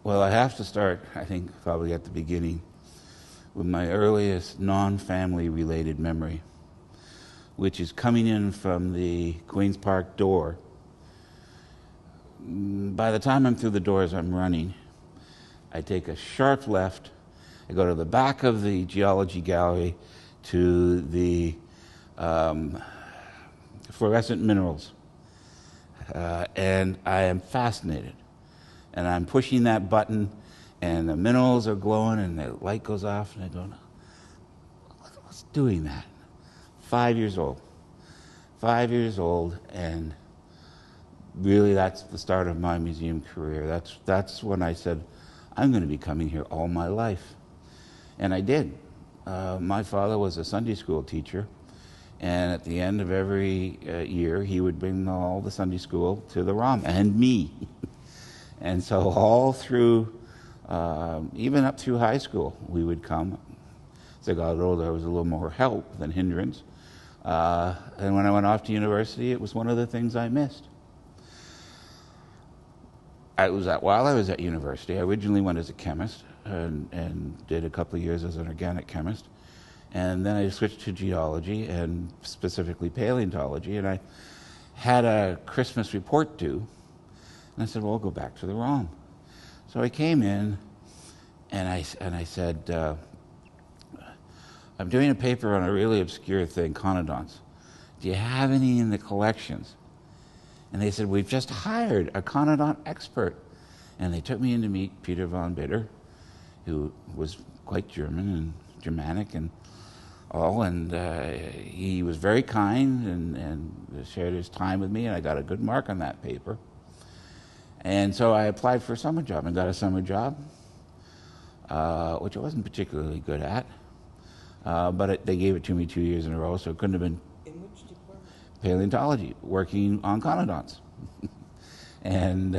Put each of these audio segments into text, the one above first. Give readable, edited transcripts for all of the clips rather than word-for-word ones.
Well, I have to start, I think, probably at the beginning with my earliest non-family related memory, which is coming in from the Queen's Park door. By the time I'm through the doors, I'm running. I take a sharp left. I go to the back of the geology gallery to the fluorescent minerals. And I am fascinated. And I'm pushing that button, and the minerals are glowing, and the light goes off, and I go, what's doing that? 5 years old. 5 years old, and really that's the start of my museum career. That's when I said, I'm going to be coming here all my life. And I did. My father was a Sunday school teacher, and at the end of every year, he would bring all the Sunday school to the ROM, and me. And so all through, even up through high school, we would come. As I got older, I was a little more help than hindrance. And when I went off to university, it was one of the things I missed. While I was at university, I originally went as a chemist and did a couple of years as an organic chemist. And then I switched to geology and specifically paleontology. And I had a Christmas report due. And I said, well, I'll go back to the ROM. So I came in and I said, I'm doing a paper on a really obscure thing, conodonts. Do you have any in the collections? And they said, we've just hired a conodont expert. And they took me in to meet Peter von Bitter, who was quite German and Germanic and all. And he was very kind and shared his time with me, and I got a good mark on that paper. And so I applied for a summer job and got a summer job, which I wasn't particularly good at. But they gave it to me 2 years in a row, so it couldn't have been. In which department? Paleontology, working on conodonts. And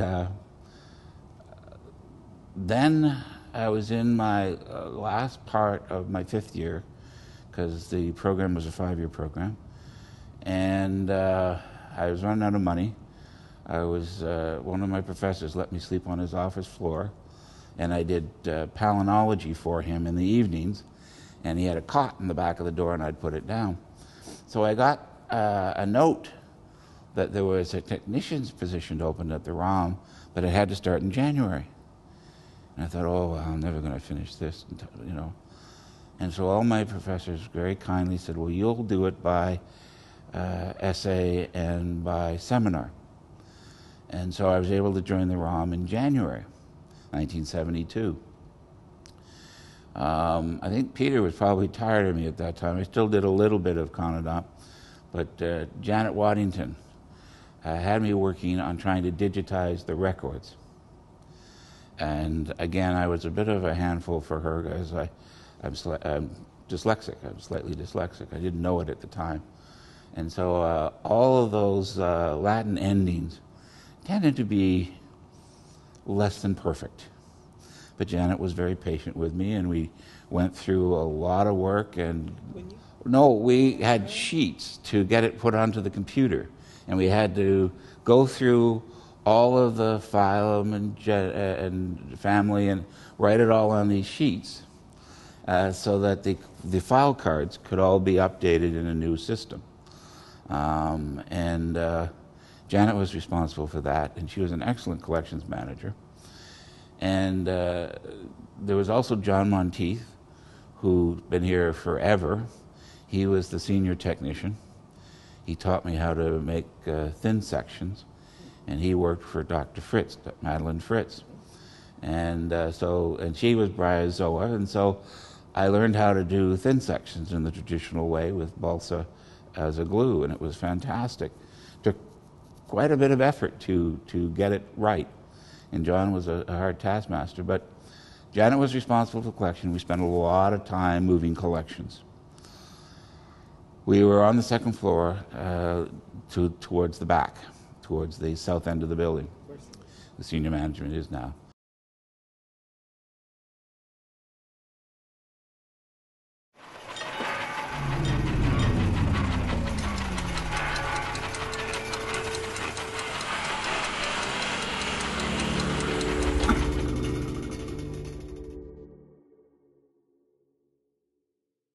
then I was in my last part of my 5th year, because the program was a 5-year program. And I was running out of money. One of my professors let me sleep on his office floor, and I did palynology for him in the evenings, and he had a cot in the back of the door, and I'd put it down. So I got a note that there was a technician's position open at the ROM, but it had to start in January. And I thought, oh, well, I'm never going to finish this, you know. And so all my professors very kindly said, well, you'll do it by essay and by seminar. And so I was able to join the ROM in January 1972. I think Peter was probably tired of me at that time. I still did a little bit of conodont, but Janet Waddington had me working on trying to digitize the records. And again, I was a bit of a handful for her because I'm dyslexic. I'm slightly dyslexic. I didn't know it at the time. And so all of those Latin endings tended to be less than perfect. But Janet was very patient with me, and we went through a lot of work. And no, we had sheets to get it put onto the computer, and we had to go through all of the phylum and family and write it all on these sheets so that the file cards could all be updated in a new system. Janet was responsible for that, and she was an excellent collections manager. And there was also John Monteith, who'd been here forever. He was the senior technician. He taught me how to make thin sections, and he worked for Dr. Fritz, Madeline Fritz. And she was bryozoa, and so I learned how to do thin sections in the traditional way with balsa as a glue, and it was fantastic. Took quite a bit of effort to get it right. And John was a hard taskmaster, but Janet was responsible for the collection. We spent a lot of time moving collections. We were on the second floor towards the back, towards the south end of the building. The senior management is now.